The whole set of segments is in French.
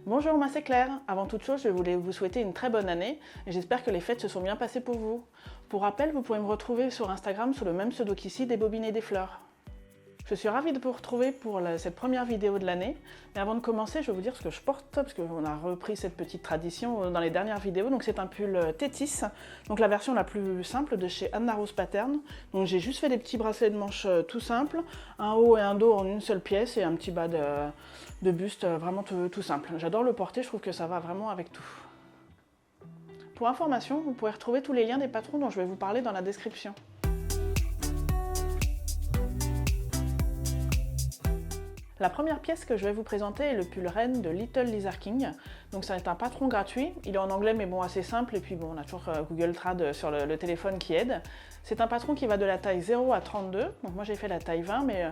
Bonjour, moi c'est Claire. Avant toute chose, je voulais vous souhaiter une très bonne année et j'espère que les fêtes se sont bien passées pour vous. Pour rappel, vous pouvez me retrouver sur Instagram sous le même pseudo qu'ici, des bobines et des fleurs. Je suis ravie de vous retrouver pour cette première vidéo de l'année. Mais avant de commencer, je vais vous dire ce que je porte, parce qu'on a repris cette petite tradition dans les dernières vidéos. Donc c'est un pull Thétis, donc la version la plus simple de chez Anna Rose Pattern. Donc j'ai juste fait des petits bracelets de manches tout simples, un haut et un dos en une seule pièce et un petit bas de buste vraiment tout simple. J'adore le porter, je trouve que ça va vraiment avec tout. Pour information, vous pourrez retrouver tous les liens des patrons dont je vais vous parler dans la description. La première pièce que je vais vous présenter est le pull Reine de Little Lizard King. Donc ça est un patron gratuit, il est en anglais mais bon assez simple et puis bon on a toujours Google Trad sur le téléphone qui aide. C'est un patron qui va de la taille 0 à 32, donc moi j'ai fait la taille 20 mais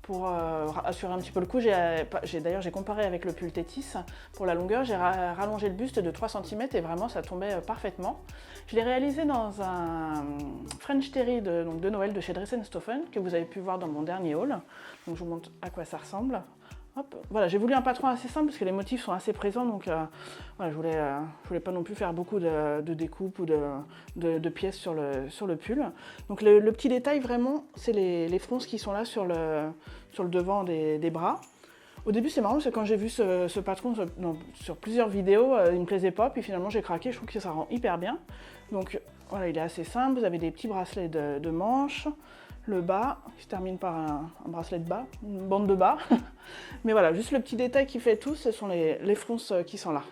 pour assurer un petit peu le coup, d'ailleurs j'ai comparé avec le pull Thétis. Pour la longueur, j'ai rallongé le buste de 3 cm et vraiment ça tombait parfaitement. Je l'ai réalisé dans un French Terry de Noël de chez Dress & Stophen que vous avez pu voir dans mon dernier haul. Donc je vous montre à quoi ça ressemble. Hop. Voilà, j'ai voulu un patron assez simple parce que les motifs sont assez présents, donc voilà, je voulais pas non plus faire beaucoup de découpes ou de pièces sur le pull. Donc le petit détail vraiment, c'est les fronces qui sont là sur le devant des bras. Au début c'est marrant parce que quand j'ai vu ce patron sur plusieurs vidéos, il me plaisait pas, puis finalement j'ai craqué, je trouve que ça rend hyper bien. Donc voilà, il est assez simple, vous avez des petits bracelets de manches. Le bas, qui se termine par un bracelet de bas, une bande de bas. Mais voilà, juste le petit détail qui fait tout, ce sont les fronces qui sont là.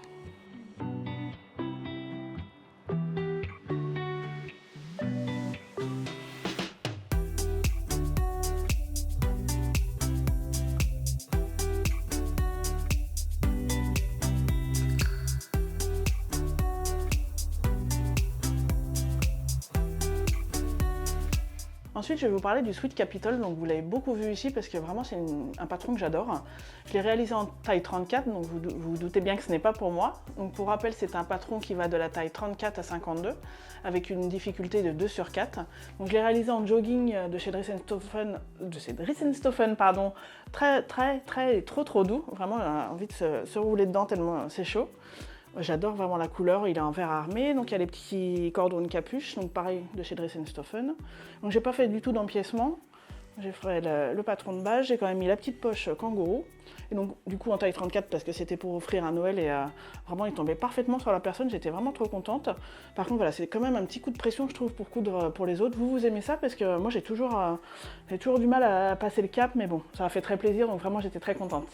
Ensuite, je vais vous parler du Sweet Capitol, donc vous l'avez beaucoup vu ici parce que vraiment c'est un patron que j'adore. Je l'ai réalisé en taille 34, donc vous vous doutez bien que ce n'est pas pour moi. Donc pour rappel, c'est un patron qui va de la taille 34 à 52, avec une difficulté de 2 sur 4. Donc je l'ai réalisé en jogging de chez Dress & Stophen, pardon, trop doux. Vraiment, j'ai envie de se rouler dedans tellement c'est chaud. J'adore vraiment la couleur, il est en verre armé, donc il y a les petits cordons de capuche, donc pareil de chez Dress & Stophen. Donc j'ai pas fait du tout d'empiècement, j'ai fait le patron de base, j'ai quand même mis la petite poche kangourou, et donc du coup en taille 34 parce que c'était pour offrir un Noël et vraiment il tombait parfaitement sur la personne, j'étais vraiment trop contente. Par contre voilà, c'est quand même un petit coup de pression je trouve pour coudre pour les autres. Vous aimez ça? Parce que moi j'ai toujours du mal à passer le cap, mais bon, ça m'a fait très plaisir, donc vraiment j'étais très contente.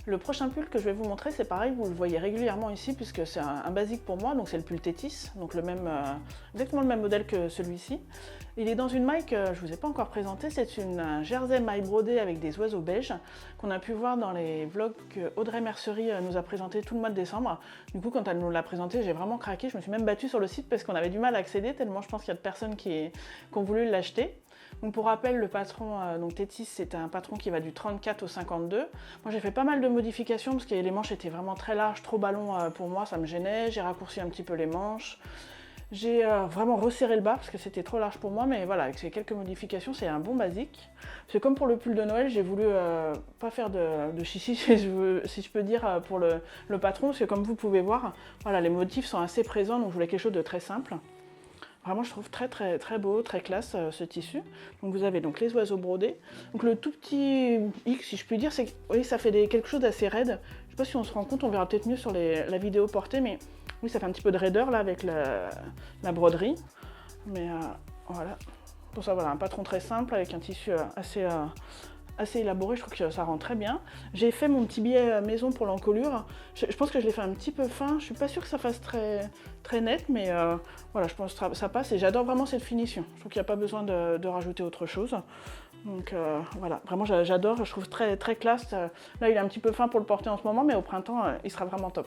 Le prochain pull que je vais vous montrer, c'est pareil, vous le voyez régulièrement ici puisque c'est un basique pour moi, donc c'est le pull Thétis, donc exactement le même modèle que celui-ci. Il est dans une maille que je ne vous ai pas encore présentée, c'est une jersey maille brodée avec des oiseaux beige qu'on a pu voir dans les vlogs que Audrey Mercerie nous a présenté tout le mois de décembre. Du coup, quand elle nous l'a présenté, j'ai vraiment craqué, je me suis même battue sur le site parce qu'on avait du mal à accéder, tellement je pense qu'il y a de personnes qui ont voulu l'acheter. Donc pour rappel, le patron Thétis, c'est un patron qui va du 34 au 52. Moi j'ai fait pas mal de modifications parce que les manches étaient vraiment très larges, trop ballon pour moi, ça me gênait. J'ai raccourci un petit peu les manches. J'ai vraiment resserré le bas parce que c'était trop large pour moi, mais voilà, avec ces quelques modifications, c'est un bon basique. C'est comme pour le pull de Noël, j'ai voulu pas faire de chichi, si je peux dire, pour le patron, parce que comme vous pouvez voir, voilà, les motifs sont assez présents, donc je voulais quelque chose de très simple. Vraiment, je trouve très beau, très classe ce tissu. Donc vous avez donc les oiseaux brodés. Donc le tout petit hic, si je puis dire, c'est que oui, ça fait quelque chose d'assez raide. Je sais pas si on se rend compte, on verra peut-être mieux sur la vidéo portée, mais oui, ça fait un petit peu de raideur là avec la broderie. Mais voilà. Pour ça, voilà, un patron très simple avec un tissu assez élaboré, je trouve que ça rend très bien. J'ai fait mon petit billet maison pour l'encolure. Je pense que je l'ai fait un petit peu fin, je suis pas sûre que ça fasse très net, mais voilà, je pense que ça passe et j'adore vraiment cette finition. Je trouve qu'il n'y a pas besoin de rajouter autre chose. Donc voilà, vraiment j'adore, je trouve très classe. Là il est un petit peu fin pour le porter en ce moment, mais au printemps il sera vraiment top.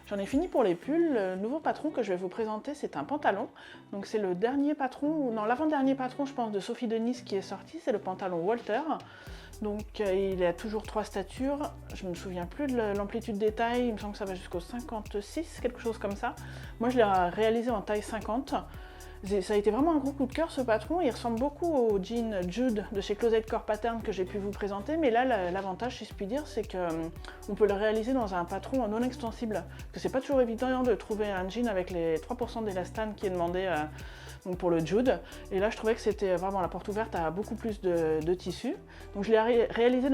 J'en ai fini pour les pulls. Le nouveau patron que je vais vous présenter, c'est un pantalon. Donc c'est le dernier patron, ou non, l'avant-dernier patron, je pense, de Sophie Denis qui est sorti. C'est le pantalon Walter. Donc il a toujours 3 statures. Je ne me souviens plus de l'amplitude des tailles. Il me semble que ça va jusqu'au 56, quelque chose comme ça. Moi, je l'ai réalisé en taille 50. Ça a été vraiment un gros coup de cœur ce patron, il ressemble beaucoup au jean Jude de chez Closet Core Pattern que j'ai pu vous présenter, mais là l'avantage, si je puis dire, c'est qu'on peut le réaliser dans un patron non extensible, parce que c'est pas toujours évident de trouver un jean avec les 3% d'élastane qui est demandé donc pour le Jude, et là je trouvais que c'était vraiment la porte ouverte à beaucoup plus de tissu. Donc je l'ai réalisé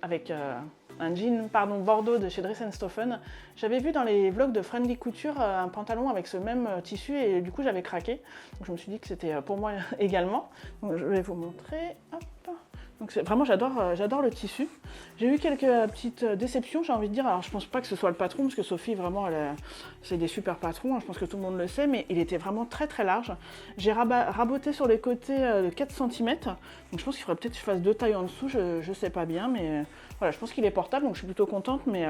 avec un jean bordeaux de chez Dress & Stoffen. J'avais vu dans les vlogs de Friendly Couture un pantalon avec ce même tissu et du coup j'avais craqué. Donc je me suis dit que c'était pour moi également. Donc je vais vous montrer. Hop. Donc vraiment j'adore le tissu. J'ai eu quelques petites déceptions, j'ai envie de dire. Alors je pense pas que ce soit le patron parce que Sophie vraiment c'est des super patrons, hein, je pense que tout le monde le sait, mais il était vraiment très très large. J'ai raboté sur les côtés de 4 cm. Donc je pense qu'il faudrait peut-être que je fasse 2 tailles en dessous, je sais pas bien, mais voilà, je pense qu'il est portable, donc je suis plutôt contente, mais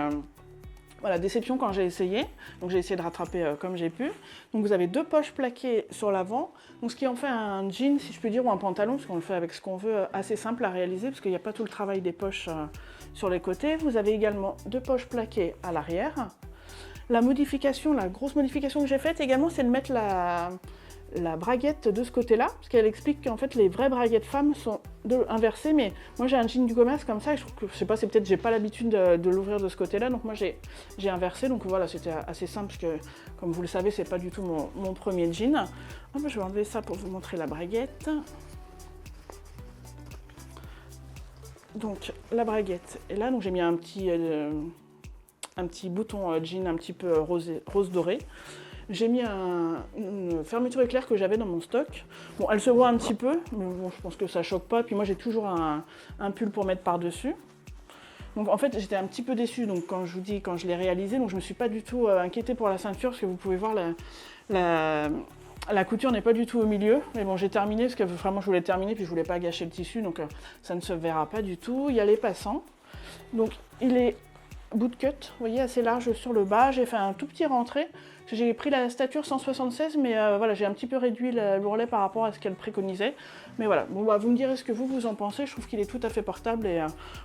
voilà, déception quand j'ai essayé. Donc j'ai essayé de rattraper comme j'ai pu. Donc vous avez 2 poches plaquées sur l'avant. Donc ce qui en fait un jean, si je puis dire, ou un pantalon, parce qu'on le fait avec ce qu'on veut, assez simple à réaliser, parce qu'il n'y a pas tout le travail des poches sur les côtés. Vous avez également 2 poches plaquées à l'arrière. La grosse modification que j'ai faite également, c'est de mettre la braguette de ce côté-là, parce qu'elle explique qu'en fait les vraies braguettes femmes sont inversées, mais moi j'ai un jean du commerce comme ça, et je trouve que, je sais pas, c'est peut-être j'ai pas l'habitude de l'ouvrir de ce côté-là, donc moi j'ai inversé, donc voilà, c'était assez simple, parce que comme vous le savez, c'est pas du tout mon premier jean. Hop, je vais enlever ça pour vous montrer la braguette. Donc la braguette est là, donc j'ai mis un petit bouton jean un petit peu rose doré. J'ai mis une fermeture éclair que j'avais dans mon stock. Bon, elle se voit un petit peu, mais bon, je pense que ça choque pas. Puis moi, j'ai toujours un pull pour mettre par-dessus. Donc en fait, j'étais un petit peu déçue donc, quand je l'ai réalisé. Donc je me suis pas du tout inquiétée pour la ceinture, parce que vous pouvez voir, la couture n'est pas du tout au milieu. Mais bon, j'ai terminé, parce que vraiment, je voulais terminer, puis je voulais pas gâcher le tissu. Donc ça ne se verra pas du tout. Il y a les passants. Donc il est bootcut, vous voyez, assez large sur le bas. J'ai fait un tout petit rentré. J'ai pris la stature 176, mais voilà, j'ai un petit peu réduit l'ourlet par rapport à ce qu'elle préconisait. Mais voilà, bon, bah, vous me direz ce que vous en pensez. Je trouve qu'il est tout à fait portable et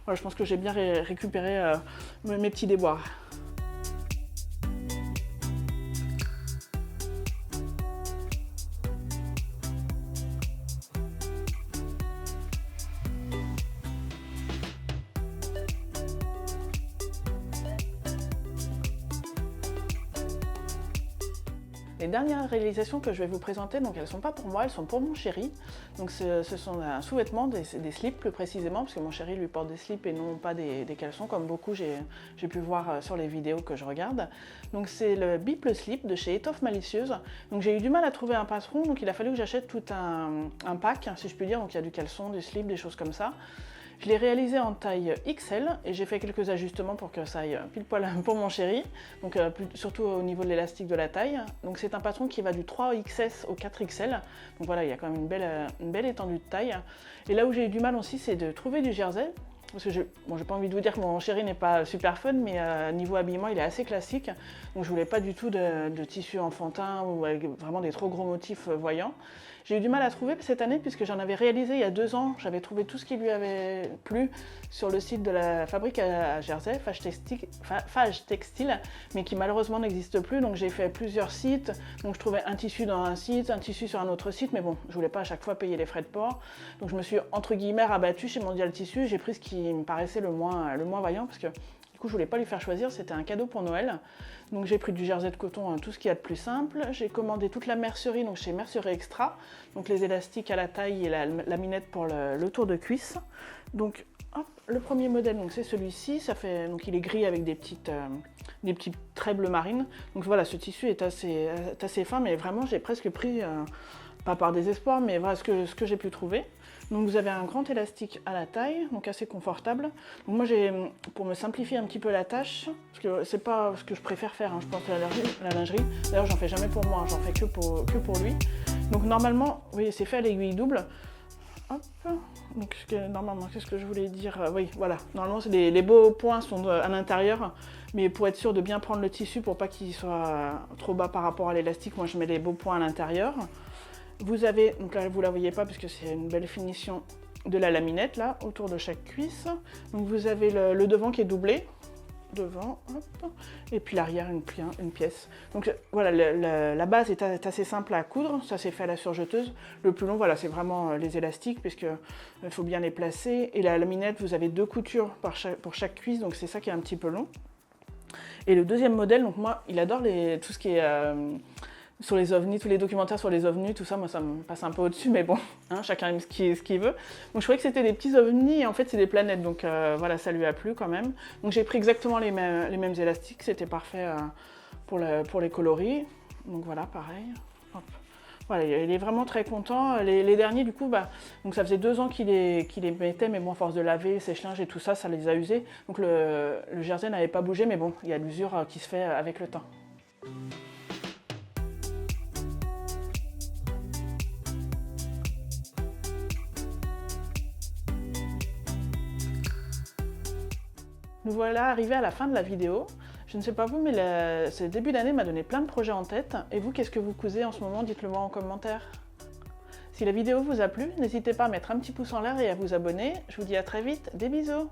voilà, je pense que j'ai bien récupéré mes petits déboires. Les dernières réalisations que je vais vous présenter, donc elles ne sont pas pour moi, elles sont pour mon chéri. Donc ce sont un sous-vêtement, des slips plus précisément, parce que mon chéri lui porte des slips et non pas des caleçons, comme beaucoup j'ai pu voir sur les vidéos que je regarde. Donc c'est le Biple Slip de chez Étoffe Malicieuse. Donc j'ai eu du mal à trouver un patron, donc il a fallu que j'achète tout un pack, si je puis dire. Donc il y a du caleçon, du slip, des choses comme ça. Je l'ai réalisé en taille XL et j'ai fait quelques ajustements pour que ça aille pile poil pour mon chéri, donc surtout au niveau de l'élastique de la taille. Donc c'est un patron qui va du 3XS au 4XL, donc voilà, il y a quand même une belle étendue de taille. Et là où j'ai eu du mal aussi, c'est de trouver du jersey. Parce que j'ai pas envie de vous dire que mon chéri n'est pas super fun, mais niveau habillement, il est assez classique. Donc je voulais pas du tout de tissu enfantin ou avec vraiment des trop gros motifs voyants. J'ai eu du mal à trouver cette année puisque j'en avais réalisé il y a 2 ans. J'avais trouvé tout ce qui lui avait plu sur le site de la fabrique à Jersey, Fage Textile, mais qui malheureusement n'existe plus. Donc j'ai fait plusieurs sites. Donc je trouvais un tissu dans un site, un tissu sur un autre site, mais bon, je voulais pas à chaque fois payer les frais de port. Donc je me suis entre guillemets rabattue chez Mondial Tissu. J'ai pris ce qui me paraissait le moins vaillant parce que du coup je voulais pas lui faire choisir, c'était un cadeau pour Noël. Donc j'ai pris du jersey de coton, tout ce qu'il y a de plus simple. J'ai commandé toute la mercerie, donc chez Mercerie Extra, donc les élastiques à la taille et la minette pour le tour de cuisse. Donc hop, le premier modèle, donc c'est celui-ci, donc il est gris avec des petits traits bleu marine. Donc voilà, ce tissu est assez fin, mais vraiment j'ai presque pris, pas par désespoir, mais voilà ce que j'ai pu trouver. Donc vous avez un grand élastique à la taille, donc assez confortable. Donc moi pour me simplifier un petit peu la tâche, parce que c'est pas ce que je préfère faire, je pense à la lingerie. D'ailleurs j'en fais jamais pour moi, j'en fais que pour lui. Donc normalement, vous voyez, c'est fait à l'aiguille double. hop. Donc normalement, qu'est-ce que je voulais dire? Oui, voilà. Normalement, les beaux points sont à l'intérieur, mais pour être sûr de bien prendre le tissu, pour pas qu'il soit trop bas par rapport à l'élastique, moi je mets les beaux points à l'intérieur. Vous avez, donc là vous la voyez pas parce que c'est une belle finition de la laminette là, autour de chaque cuisse. Donc vous avez le devant qui est doublé. Devant, hop, et puis l'arrière, une pièce. Donc voilà, la base est assez simple à coudre, ça s'est fait à la surjeteuse. Le plus long, voilà, c'est vraiment les élastiques, puisque il faut bien les placer. Et la laminette, vous avez 2 coutures pour chaque cuisse, donc c'est ça qui est un petit peu long. Et le deuxième modèle, donc moi, il adore tout ce qui est sur les ovnis, tous les documentaires sur les ovnis, tout ça, moi ça me passe un peu au-dessus, mais bon, hein, chacun aime ce qu'il veut. Donc je croyais que c'était des petits ovnis, et en fait c'est des planètes, donc voilà, ça lui a plu quand même. Donc j'ai pris exactement les mêmes élastiques, c'était parfait pour les coloris. Donc voilà, pareil. Hop. Voilà, il est vraiment très content. Les derniers, du coup, donc ça faisait 2 ans qu'il les mettait, mais bon, à force de laver, sèche-linge et tout ça, ça les a usés. Donc le jersey n'avait pas bougé, mais bon, il y a l'usure qui se fait avec le temps. Nous voilà arrivés à la fin de la vidéo. Je ne sais pas vous, mais ce début d'année m'a donné plein de projets en tête. Et vous, qu'est-ce que vous cousez en ce moment? Dites-le moi en commentaire. Si la vidéo vous a plu, n'hésitez pas à mettre un petit pouce en l'air et à vous abonner. Je vous dis à très vite, des bisous!